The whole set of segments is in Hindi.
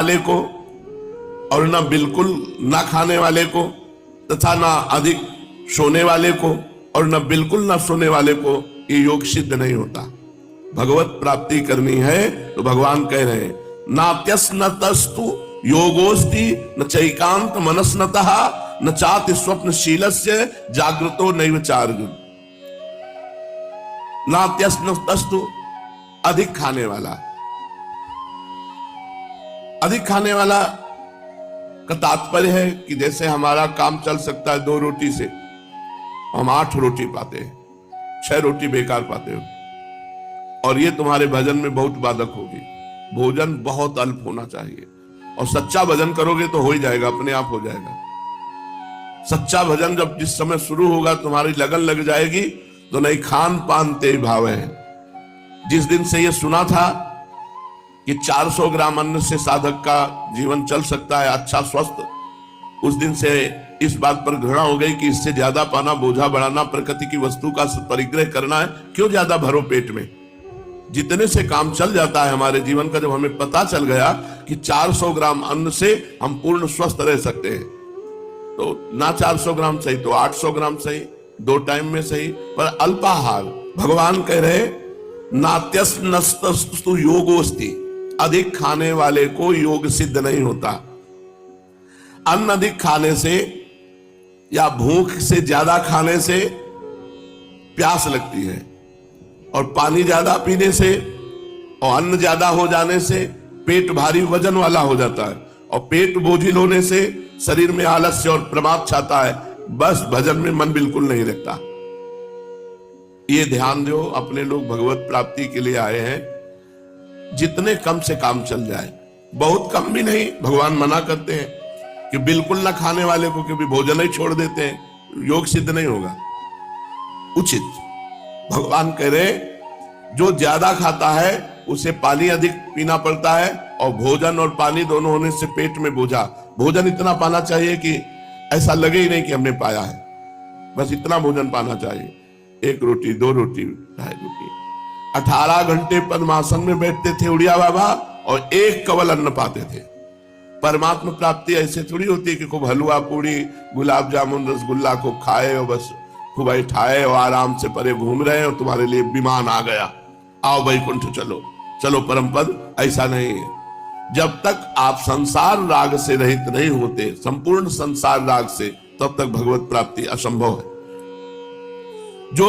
वाले को और न बिल्कुल ना खाने वाले को, तथा ना अधिक सोने वाले को और न बिल्कुल ना सोने वाले को ये योग सिद्ध नहीं होता। भगवत प्राप्ति करनी है तो भगवान कह रहे हैं नात्यस न तस्तु योगोस्ति न चैकांत मनस्नतः न चाति स्वप्नशीलस्य जागृतो नैव चार्जुन। नात्यस न तस्तु अधिक खाने वाला, अधिक खाने वाला का तात्पर्य है कि जैसे हमारा काम चल सकता है 2 रोटी से, हम 8 रोटी पाते हैं, 6 रोटी बेकार पाते हो, और ये तुम्हारे भजन में बहुत बाधक होगी। भोजन बहुत अल्प होना चाहिए, और सच्चा भजन करोगे तो हो ही जाएगा, अपने आप हो जाएगा। सच्चा भजन जब जिस समय शुरू होगा तुम्हारी लगन लग जाएगी तो नहीं खान पान ते भाव है। जिस दिन से ये सुना था कि 400 ग्राम अन्न से साधक का जीवन चल सकता है अच्छा स्वस्थ, उस दिन से इस बात पर घृणा हो गई कि इससे ज्यादा पाना बोझा बढ़ाना, प्रकृति की वस्तु का परिग्रह करना है, क्यों ज्यादा भरो पेट में। जितने से काम चल जाता है हमारे जीवन का। जब हमें पता चल गया कि 400 ग्राम अन्न से हम पूर्ण स्वस्थ रह सकते हैं, तो ना 400 ग्राम सही तो 800 ग्राम सही, 2 टाइम में सही, पर अल्पाहार। भगवान कह रहे नात्यस नस्तस्तु योगोस्ति, अधिक खाने वाले को योग सिद्ध नहीं होता। अन्न अधिक खाने से या भूख से ज्यादा खाने से प्यास लगती है, और पानी ज्यादा पीने से और अन्न ज्यादा हो जाने से पेट भारी वजन वाला हो जाता है, और पेट बोझिल होने से शरीर में आलस्य और प्रमाद छाता है। बस भजन में मन बिल्कुल नहीं लगता। ये ध्यान दो, अपने लोग भगवत प्राप्ति के लिए आए हैं, जितने कम से काम चल जाए, बहुत कम भी नहीं। भगवान मना करते हैं कि बिल्कुल ना खाने वाले को कभी भोजन ही छोड़ देते हैं, योग सिद्ध नहीं होगा। उचित भगवान कह रहे जो ज्यादा खाता है उसे पानी अधिक पीना पड़ता है, और भोजन और पानी दोनों होने से पेट में बोझा। भोजन इतना पाना चाहिए कि ऐसा लगे ही नहीं कि हमने पाया है, बस इतना भोजन पाना चाहिए। 1 रोटी, 2 रोटी, 2.5 रोटी। 18 घंटे पद्मासन में बैठते थे उड़िया बाबा, और 1 कवल अन्न पाते थे। परमात्मा प्राप्ति ऐसे थोड़ी होती है कि खूब हलवा पूड़ी गुलाब जामुन रसगुल्ला को खाए और बस खूब बैठाए और आराम से परे घूम रहे हैं और तुम्हारे लिए विमान आ गया, आओ वैकुंठ चलो चलो परम पद। ऐसा नहीं है। जब तक आप संसार राग से रहित नहीं होते, संपूर्ण संसार राग से, तब तक भगवत प्राप्ति असंभव है। जो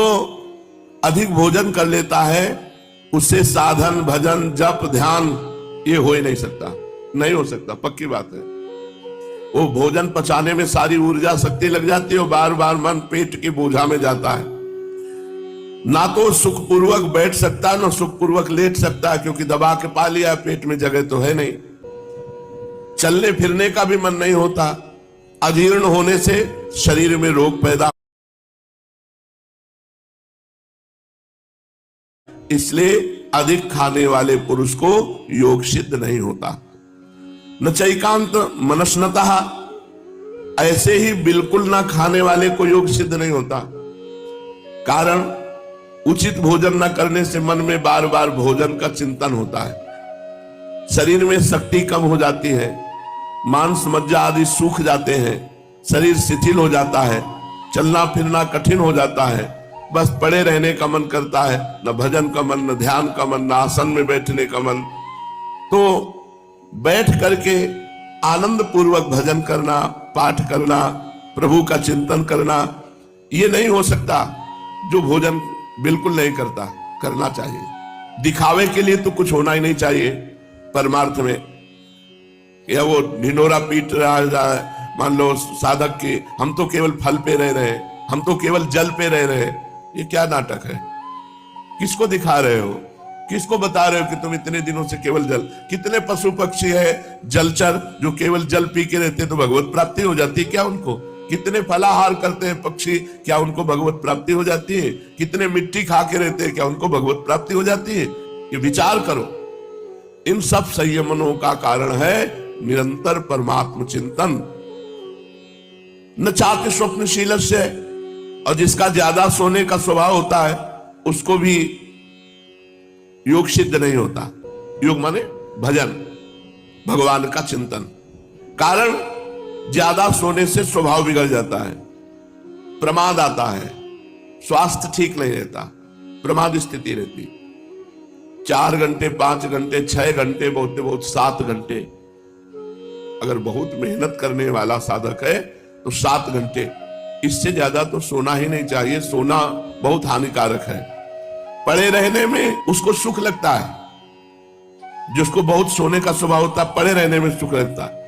अधिक भोजन कर लेता है उससे साधन भजन जप ध्यान ये हो ही नहीं सकता, नहीं हो सकता, पक्की बात है। वो भोजन पचाने में सारी ऊर्जा शक्ति लग जाती है और बार बार मन पेट के बोझा में जाता है। ना तो सुखपूर्वक बैठ सकता है ना सुखपूर्वक लेट सकता है, क्योंकि दबा के पा लिया, पेट में जगह तो है नहीं। चलने फिरने का भी मन नहीं होता। अजीर्ण होने से शरीर में रोग पैदा, इसलिए अधिक खाने वाले पुरुष को योग सिद्ध नहीं होता। न चैकांत मनस्नतः, ऐसे ही बिल्कुल ना खाने वाले को योग सिद्ध नहीं होता। कारण उचित भोजन न करने से मन में बार बार भोजन का चिंतन होता है, शरीर में शक्ति कम हो जाती है, मांस मज्जा आदि सूख जाते हैं, शरीर शिथिल हो जाता है, चलना फिरना कठिन हो जाता है, बस पड़े रहने का मन करता है, न भजन का मन, न ध्यान का मन, न आसन में बैठने का मन। तो बैठ करके आनंद पूर्वक भजन करना, पाठ करना, प्रभु का चिंतन करना, ये नहीं हो सकता जो भोजन बिल्कुल नहीं करता। करना चाहिए। दिखावे के लिए तो कुछ होना ही नहीं चाहिए परमार्थ में। या वो ढिंडोरा पीट रहा है, मान लो साधक के, हम तो केवल फल पे रह रहे, हम तो केवल जल पे रह रहे, ये क्या नाटक है? किसको दिखा रहे हो? किसको बता रहे हो कि तुम इतने दिनों से केवल जल? कितने पशु पक्षी है जलचर जो केवल जल पी के रहते तो भगवत प्राप्ति हो जाती है क्या उनको? कितने फलाहार करते हैं पक्षी, क्या उनको भगवत प्राप्ति हो जाती है? कितने मिट्टी खा के रहते हैं, क्या उनको भगवत प्राप्ति हो जाती है? ये विचार करो। इन सब संयमनों का कारण है निरंतर परमात्म चिंतन। न चाहते स्वप्नशील से, और जिसका ज्यादा सोने का स्वभाव होता है उसको भी योग सिद्ध नहीं होता। योग माने भजन। भगवान का चिंतन। कारण ज्यादा सोने से स्वभाव बिगड़ जाता है, प्रमाद आता है, स्वास्थ्य ठीक नहीं रहता, प्रमाद स्थिति रहती। 4 घंटे, 5 घंटे, 6 घंटे, बहुत बहुत 7 घंटे, अगर बहुत मेहनत करने वाला साधक है तो 7 घंटे, इससे ज्यादा तो सोना ही नहीं चाहिए। सोना बहुत हानिकारक है। पड़े रहने में उसको सुख लगता है, जिसको बहुत सोने का स्वभाव होता है पड़े रहने में सुख लगता है,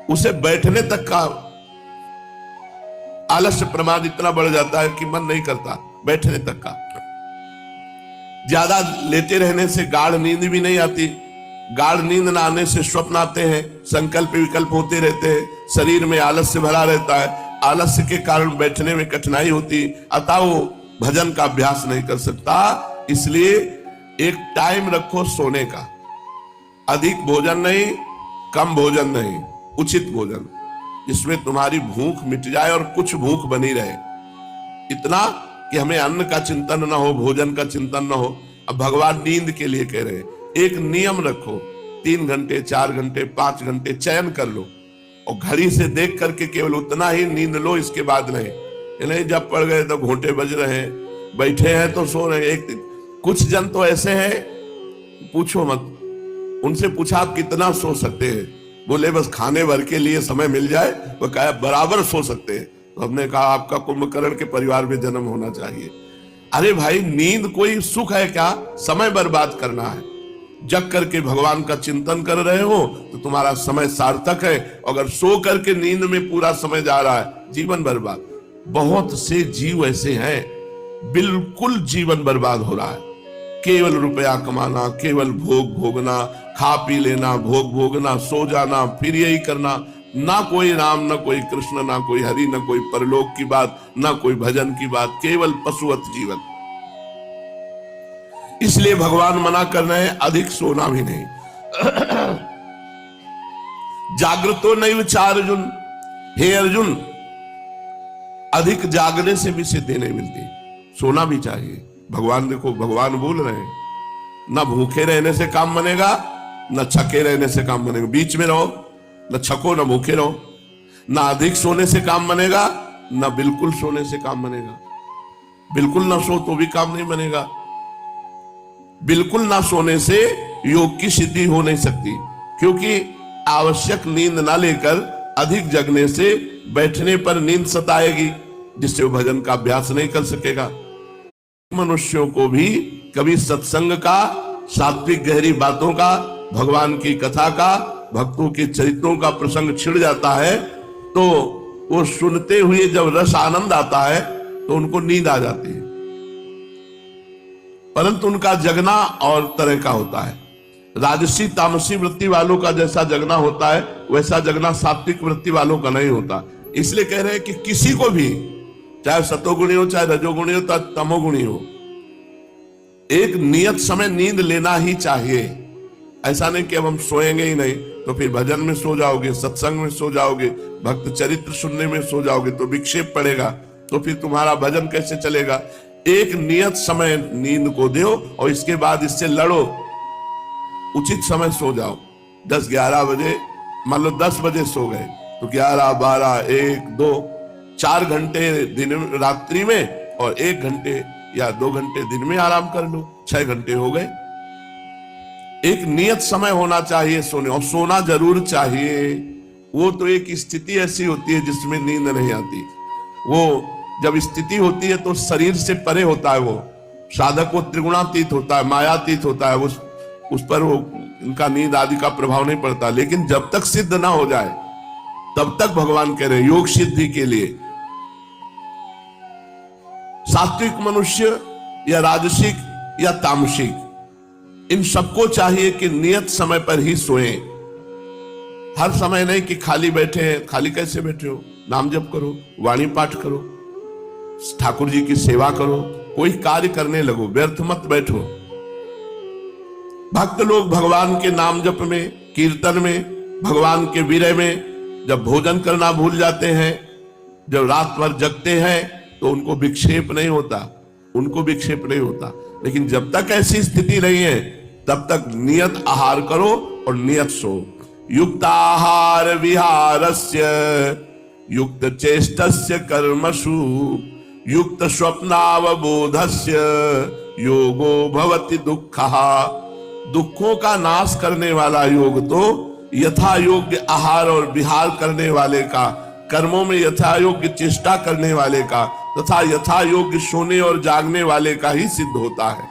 उसे बैठने तक का आलस्य प्रमाद इतना बढ़ जाता है कि मन नहीं करता बैठने तक का। ज्यादा लेटे रहने से गाढ़ नींद भी नहीं आती, गाढ़ नींद न आने से स्वप्न आते हैं, संकल्प विकल्प होते रहते हैं, शरीर में आलस्य भरा रहता है, आलस्य के कारण बैठने में कठिनाई होती, अतः वो भजन का अभ्यास नहीं कर सकता। इसलिए एक टाइम रखो सोने का, अधिक भोजन नहीं, कम भोजन नहीं, उचित भोजन, जिसमें तुम्हारी भूख मिट जाए और कुछ भूख बनी रहे, इतना कि हमें अन्न का चिंतन न हो, भोजन का चिंतन न हो। अब भगवान नींद के लिए कह रहे हैं, एक नियम रखो, 3 घंटे, 4 घंटे, 5 घंटे चयन कर लो और घड़ी से देख करके केवल उतना ही नींद लो, इसके बाद नहीं। जब पड़ गए तो घंटे बज रहे हैं, बैठे हैं तो सो रहे हैं। कुछ जन तो ऐसे हैं पूछो मत, उनसे पूछा आप कितना सो सकते हैं, बोले बस खाने भर के लिए समय मिल जाए, वो कहा बराबर सो सकते हैं। तो हमने कहा आपका कुंभकर्ण के परिवार में जन्म होना चाहिए। अरे भाई, नींद कोई सुख है क्या? समय बर्बाद करना है। जग करके भगवान का चिंतन कर रहे हो तो तुम्हारा समय सार्थक है। अगर सो करके नींद में पूरा समय जा रहा है, जीवन बर्बाद। बहुत से जीव ऐसे हैं, बिल्कुल जीवन बर्बाद हो रहा है। केवल रुपया कमाना, केवल भोग भोगना, खा पी लेना, भोग भोगना, सो जाना, फिर यही करना, ना कोई राम, ना कोई कृष्ण, ना कोई हरि, ना कोई परलोक की बात, ना कोई भजन की बात, केवल पशुवत जीवन। इसलिए भगवान मना कर रहे हैं, अधिक सोना भी नहीं। जागृतो नहीं विचार अर्जुन, हे अर्जुन, अधिक जागने से भी सिद्धि नहीं मिलती, सोना भी चाहिए। भगवान देखो, भगवान बोल रहे हैं, ना भूखे रहने से काम बनेगा, ना छके रहने से काम बनेगा। बीच में रहो, न छको न भूखे रहो। ना अधिक सोने से काम बनेगा, ना बिल्कुल सोने से काम बनेगा। बिल्कुल ना सो तो भी काम नहीं बनेगा। बिल्कुल ना सोने से योग की सिद्धि हो नहीं सकती, क्योंकि आवश्यक नींद ना लेकर अधिक जगने से बैठने पर नींद सताएगी, जिससे वो भजन का अभ्यास नहीं कर सकेगा। मनुष्यों को भी कभी सत्संग का, सात्विक गहरी बातों का, भगवान की कथा का, भक्तों के चरित्रों का प्रसंग छिड़ जाता है तो वो सुनते हुए जब रस आनंद आता है तो उनको नींद आ जाती है, परंतु उनका जगना और तरह का होता है। राजसी तामसी वृत्ति वालों का जैसा जगना होता है, वैसा जगना सात्विक वृत्ति वालों का नहीं होता। इसलिए कह रहे हैं कि किसी को भी, चाहे सतोगुणी हो, चाहे रजोगुणी हो, चाहे तमोगुणी हो, एक नियत समय नींद लेना ही चाहिए। ऐसा नहीं कि अब हम सोएंगे ही नहीं, तो फिर भजन में सो जाओगे, सत्संग में सो जाओगे, भक्त चरित्र सुनने में सो जाओगे तो विक्षेप पड़ेगा, तो फिर तुम्हारा भजन कैसे चलेगा। एक नियत समय नींद को दो और इसके बाद इससे लड़ो। उचित समय सो जाओ, 10-11 बजे, मान लो 10 बजे सो गए तो 11, 12, 1, 2, 4 घंटे दिन रात्रि में और 1 घंटे या 2 घंटे दिन में आराम कर लो, 6 घंटे हो गए। एक नियत समय होना चाहिए सोने, और सोना जरूर चाहिए। वो तो एक स्थिति ऐसी होती है जिसमें नींद नहीं आती। वो जब स्थिति होती है तो शरीर से परे होता है, वो साधक को त्रिगुणातीत होता है, मायातीत होता है, उस पर वो इनका नींद आदि का प्रभाव नहीं पड़ता। लेकिन जब तक सिद्ध ना हो जाए तब तक भगवान कह रहे हैं योग सिद्धि के लिए सात्विक मनुष्य या राजसिक या तामसिक, इन सबको चाहिए कि नियत समय पर ही सोएं। हर समय नहीं कि खाली बैठे हैं। खाली कैसे बैठे हो? नाम जप करो, वाणी पाठ करो, ठाकुर जी की सेवा करो, कोई कार्य करने लगो, व्यर्थ मत बैठो। भक्त लोग भगवान के नाम जप में, कीर्तन में, भगवान के विरह में जब भोजन करना भूल जाते हैं, जब रात भर जगते हैं, तो उनको विक्षेप नहीं होता, उनको विक्षेप नहीं होता। लेकिन जब तक ऐसी स्थिति नहीं है तब तक नियत आहार करो और नियत सो। युक्ताहार विहारस्य युक्त चेष्टस्य कर्मसु युक्त स्वप्नावबोधस्य योगो भवति दुःखः। दुखों का नाश करने वाला योग तो यथा योग्य आहार और विहार करने वाले का, कर्मों में यथा योग्य चेष्टा करने वाले का तथा यथा योग्य सोने और जागने वाले का ही सिद्ध होता है।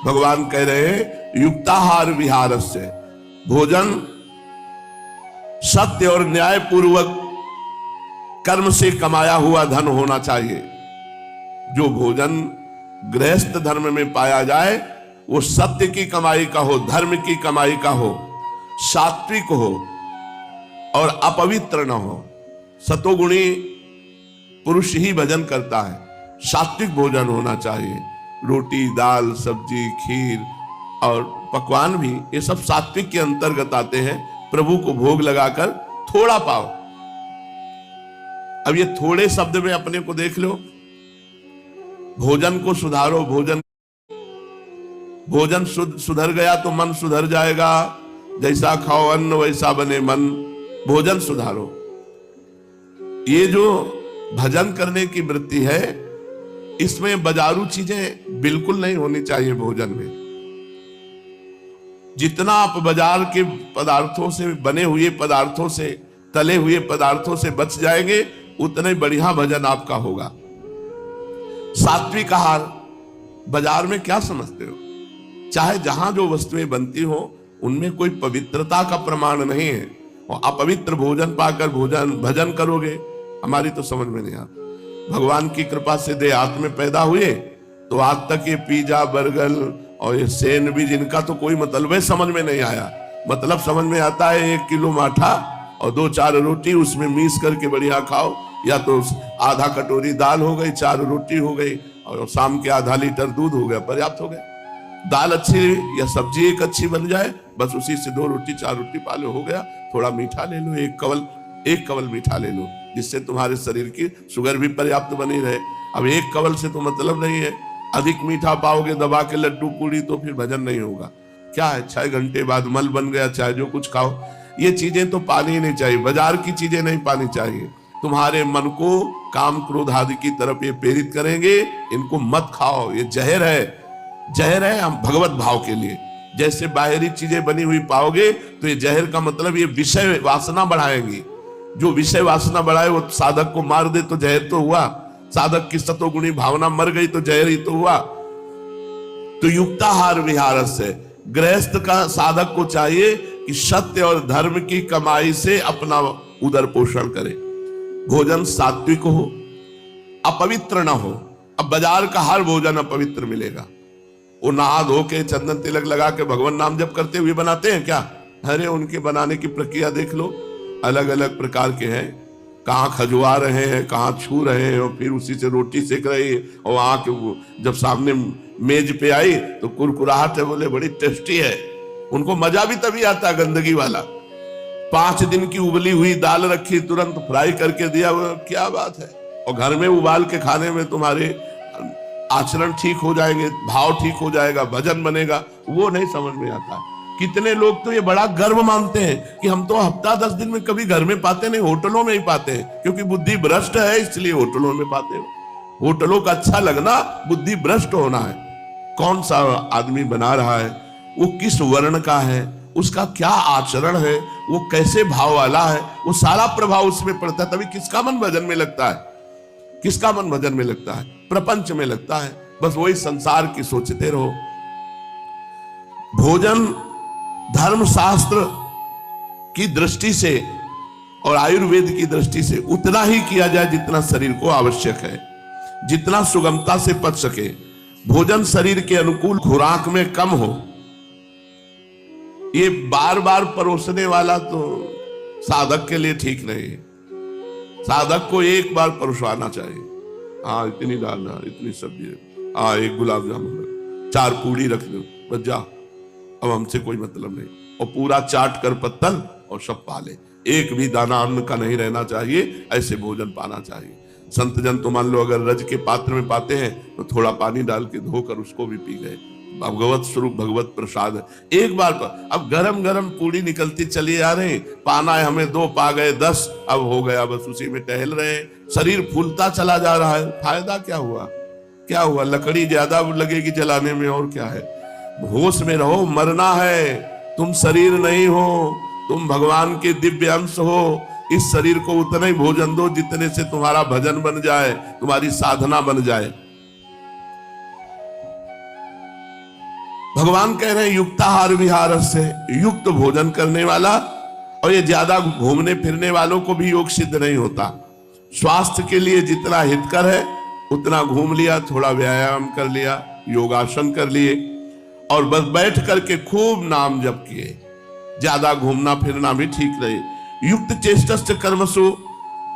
भगवान कह रहे हैं युक्ताहार विहार से, भोजन सत्य और न्याय पूर्वक कर्म से कमाया हुआ धन होना चाहिए। जो भोजन गृहस्थ धर्म में पाया जाए वो सत्य की कमाई का हो, धर्म की कमाई का हो, सात्विक हो और अपवित्र न हो। सतोगुणी पुरुष ही भजन करता है, सात्विक भोजन होना चाहिए। रोटी, दाल, सब्जी, खीर और पकवान भी ये सब सात्विक के अंतर्गत आते हैं। प्रभु को भोग लगाकर थोड़ा पाओ। अब ये थोड़े शब्द में अपने को देख लो। भोजन को सुधारो, भोजन सुधर गया तो मन सुधर जाएगा। जैसा खाओ अन्न वैसा बने मन, भोजन सुधारो। ये जो भजन करने की वृत्ति है इसमें बाजारू चीजें बिल्कुल नहीं होनी चाहिए। भोजन में जितना आप बाजार के पदार्थों से, बने हुए पदार्थों से, तले हुए पदार्थों से बच जाएंगे उतना ही बढ़िया भजन आपका होगा। सात्विक आहार, बाजार में क्या समझते हो? चाहे जहां जो वस्तुएं बनती हो उनमें कोई पवित्रता का प्रमाण नहीं है, और अपवित्र भोजन पाकर भजन करोगे, हमारी तो समझ में नहीं आता। भगवान की कृपा से देहात में पैदा हुए तो आज तक ये पिज्जा, बर्गर और ये सैंडविच, इनका तो कोई मतलब है समझ में नहीं आया। मतलब समझ में आता है 1 किलो माठा और 2-4 रोटी उसमें मीस करके बढ़िया खाओ, या तो आधा कटोरी दाल हो गई, 4 रोटी हो गई और शाम के आधा लीटर दूध हो गया, पर्याप्त हो गया। दाल अच्छी या सब्जी एक अच्छी बन जाए, बस उसी से 2 रोटी 4 रोटी पालो, हो गया। थोड़ा मीठा ले लो, एक कवल मीठा ले लो, जिससे तुम्हारे शरीर की शुगर भी पर्याप्त बनी रहे। अब 1 कवल से तो मतलब नहीं है, अधिक मीठा पाओगे दबा के लड्डू पूड़ी तो फिर भजन नहीं होगा। क्या है, 6 घंटे बाद मल बन गया, चाहे जो कुछ खाओ। ये चीजें तो पानी ही नहीं चाहिए, बाजार की चीजें नहीं पानी चाहिए। तुम्हारे मन को काम क्रोध आदि की तरफ ये प्रेरित करेंगे, इनको मत खाओ। ये जहर है हम भगवत भाव के लिए। जैसे बाहरी चीजें बनी हुई पाओगे तो ये जहर का मतलब ये विषय वासना बढ़ाएंगी। जो विषय वासना बढ़ाए वो साधक को मार दे तो जहर तो हुआ, साधक की सतोगुणी भावना मर गई तो जहर ही तो हुआ। तो युक्ताहार विहार से, गृहस्थ का साधक को चाहिए कि सत्य और धर्म की कमाई से अपना उदर पोषण करे। भोजन सात्विक हो, अपवित्र ना हो। अब बाजार का हर भोजन अपवित्र मिलेगा। वो नहा धो के चंदन तिलक लगा के भगवान नाम जप करते हुए बनाते हैं क्या? अरे उनके बनाने की प्रक्रिया देख लो, अलग अलग प्रकार के हैं। कहाँ खजुआ रहे हैं, कहाँ छू रहे हैं, और फिर उसी से रोटी सेक रहे हैं। और आके जब सामने मेज पे आई तो कुरकुराहट है, बोले बड़ी टेस्टी है। उनको मजा भी तभी आता है गंदगी वाला। 5 दिन की उबली हुई दाल रखी, तुरंत फ्राई करके दिया, क्या बात है। और घर में उबाल के खाने में तुम्हारे आचरण ठीक हो जाएंगे, भाव ठीक हो जाएगा, भजन बनेगा। वो नहीं समझ में आता। कितने लोग तो ये बड़ा गर्व मानते हैं कि हम तो हफ्ता 10 दिन में कभी घर में पाते नहीं, होटलों में ही पाते हैं, क्योंकि बुद्धि भ्रष्ट है इसलिए होटलों में पाते हो। होटलों का अच्छा लगना बुद्धि भ्रष्ट होना है। कौन सा आदमी बना रहा है, वो किस वर्ण का है, उसका क्या आचरण है, वो कैसे भाव वाला है, वो सारा प्रभाव उसमें पड़ता है। तभी किसका मन भजन में लगता है, किसका मन भजन में लगता है? प्रपंच में लगता है। बस वही संसार की सोचते रहो। भोजन धर्मशास्त्र की दृष्टि से और आयुर्वेद की दृष्टि से उतना ही किया जाए जितना शरीर को आवश्यक है, जितना सुगमता से पच सके। भोजन शरीर के अनुकूल खुराक में कम हो। ये बार बार परोसने वाला तो साधक के लिए ठीक नहीं है। साधक को एक बार परोसवाना चाहिए। हाँ, इतनी दाल, इतनी सब्जी, हाँ 1 गुलाब जामुन, 4 पूड़ी रख दो, बस जा, अब हमसे कोई मतलब नहीं। और पूरा चाट कर पत्तल और सब पाले, एक भी दाना अन्न का नहीं रहना चाहिए। ऐसे भोजन पाना चाहिए। संत जन तो मान लो अगर रज के पात्र में पाते हैं तो थोड़ा पानी डाल के धोकर उसको भी पी गए, भगवत स्वरूप भगवत प्रसाद है। एक बार पर अब गरम गरम पूड़ी निकलती चली आ रही, पाना है हमें 2 पा गए 10, अब हो गया, बस उसी में टहल रहे, शरीर फूलता चला जा रहा है। फायदा क्या हुआ? क्या हुआ? लकड़ी ज्यादा लगेगी जलाने में, और क्या है। होश में रहो, मरना है। तुम शरीर नहीं हो, तुम भगवान के दिव्य अंश हो। इस शरीर को उतना ही भोजन दो जितने से तुम्हारा भजन बन जाए, तुम्हारी साधना बन जाए। भगवान कह रहे हैं युक्ताहार विहार से, युक्त भोजन करने वाला। और ये ज्यादा घूमने फिरने वालों को भी योग सिद्ध नहीं होता। स्वास्थ्य के लिए जितना हितकर है उतना घूम लिया, थोड़ा व्यायाम कर लिया, योगासन कर लिए, और बस बैठ करके खूब नाम जप किए। ज्यादा घूमना फिरना भी ठीक रहे। युक्त चेष्टस्य कर्मसु,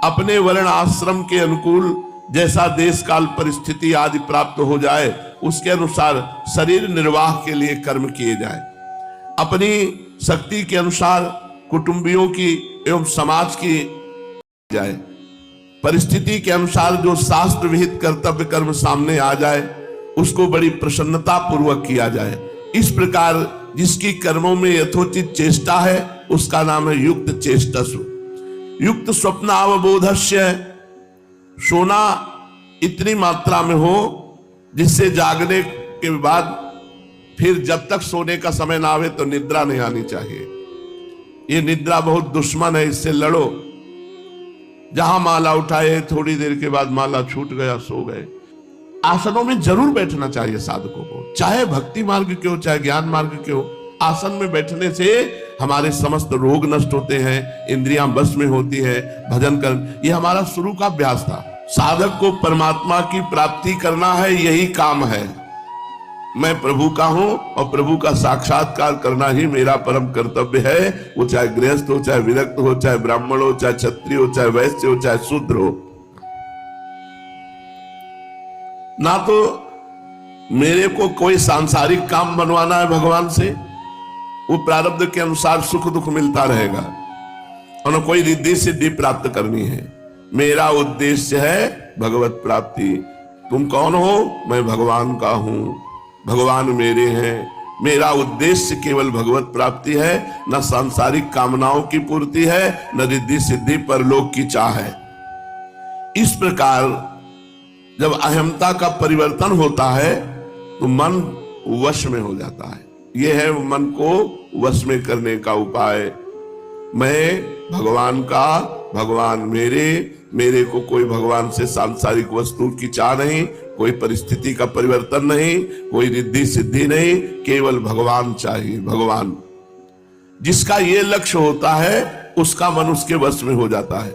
अपने वर्ण आश्रम के अनुकूल जैसा देश काल परिस्थिति आदि प्राप्त हो जाए उसके अनुसार शरीर निर्वाह के लिए कर्म किए जाए। अपनी शक्ति के अनुसार कुटुंबियों की एवं समाज की जाए। परिस्थिति के अनुसार जो शास्त्र विहित कर्तव्य कर्म सामने आ जाए उसको बड़ी प्रसन्नता पूर्वक किया जाए। इस प्रकार जिसकी कर्मों में यथोचित चेष्टा है उसका नाम है युक्त चेष्टसु। युक्त स्वप्नावबोधस्य, सोना इतनी मात्रा में हो जिससे जागने के बाद फिर जब तक सोने का समय ना आवे तो निद्रा नहीं आनी चाहिए। ये निद्रा बहुत दुश्मन है, इससे लड़ो। जहां माला उठाए थोड़ी देर के बाद माला छूट गया, सो गए। आसनों में जरूर बैठना चाहिए साधकों को, चाहे भक्ति मार्ग के हो चाहे ज्ञान मार्ग के हो। आसन में बैठने से हमारे समस्त रोग नष्ट होते हैं, इंद्रियां बस में होती है, भजन कर। ये हमारा शुरू का अभ्यास था। साधक को परमात्मा की प्राप्ति करना है, यही काम है। मैं प्रभु का हूं और प्रभु का साक्षात्कार करना ही मेरा परम कर्तव्य है। वो चाहे गृहस्थ हो, चाहे विरक्त हो, चाहे ब्राह्मण हो, चाहे क्षत्रिय हो, चाहे वैश्य हो, चाहे शूद्र हो। ना तो मेरे को कोई सांसारिक काम बनवाना है भगवान से, वो प्रारब्ध के अनुसार सुख दुख मिलता रहेगा, और न कोई रिद्धि सिद्धि प्राप्त करनी है। मेरा उद्देश्य है भगवत प्राप्ति। तुम कौन हो? मैं भगवान का हूं, भगवान मेरे हैं। मेरा उद्देश्य केवल भगवत प्राप्ति है, न सांसारिक कामनाओं की पूर्ति है, न रिद्धि सिद्धि परलोक की चाह है। इस प्रकार जब अहमता का परिवर्तन होता है तो मन वश में हो जाता है। यह है मन को वश में करने का उपाय। मैं भगवान का, भगवान मेरे, मेरे को कोई भगवान से सांसारिक वस्तु की चाह नहीं, कोई परिस्थिति का परिवर्तन नहीं, कोई रिद्धि सिद्धि नहीं, केवल भगवान चाहिए। भगवान जिसका ये लक्ष्य होता है उसका मन उसके वश में हो जाता है।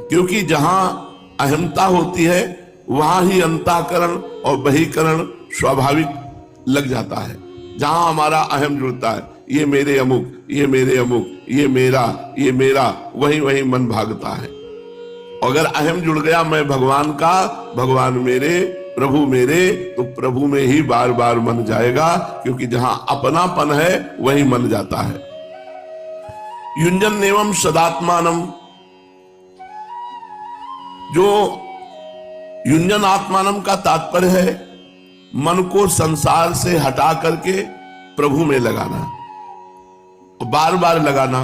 क्योंकि जहां अहमता होती है वहां ही अंतःकरण और बहिकरण स्वाभाविक लग जाता है। जहां हमारा अहम जुड़ता है, ये मेरे अमुक, ये मेरे अमुक, ये मेरा, वही वही मन भागता है। अगर अहम जुड़ गया मैं भगवान का, भगवान मेरे, प्रभु मेरे, तो प्रभु में ही बार बार मन जाएगा। क्योंकि जहां अपनापन है वही मन जाता है। युंजन एवं सदात्मानम, जो युंजन आत्मानम का तात्पर्य है मन को संसार से हटा करके प्रभु में लगाना, बार बार लगाना।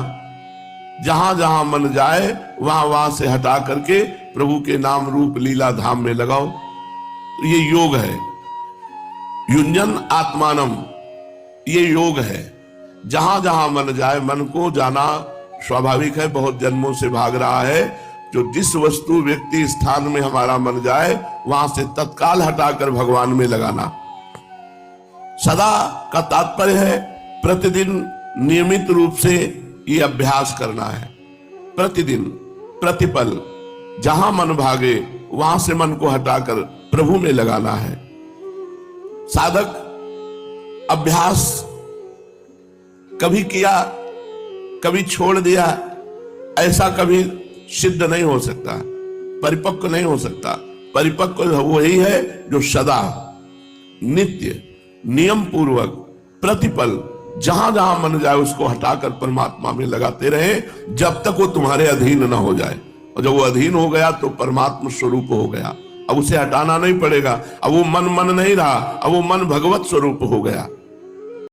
जहां जहां मन जाए वहां वहां से हटा करके प्रभु के नाम रूप लीला धाम में लगाओ। तो ये योग है। युंजन आत्मानम, ये योग है। जहां जहां मन जाए, मन को जाना स्वाभाविक है, बहुत जन्मों से भाग रहा है। जो जिस वस्तु व्यक्ति स्थान में हमारा मन जाए वहां से तत्काल हटाकर भगवान में लगाना। सदा का तात्पर्य है प्रतिदिन नियमित रूप से ये अभ्यास करना है। प्रतिदिन प्रतिपल जहां मन भागे वहां से मन को हटाकर प्रभु में लगाना है। साधक अभ्यास कभी किया कभी छोड़ दिया, ऐसा कभी सिद्ध नहीं हो सकता, परिपक्व नहीं हो सकता। परिपक्व वही है जो सदा नित्य नियम पूर्वक प्रतिपल जहां जहां मन जाए उसको हटाकर परमात्मा में लगाते रहे, जब तक वो तुम्हारे अधीन ना हो जाए। और जब वो अधीन हो गया तो परमात्मा स्वरूप हो गया। अब उसे हटाना नहीं पड़ेगा। अब वो मन नहीं रहा, अब वो मन भगवत स्वरूप हो गया।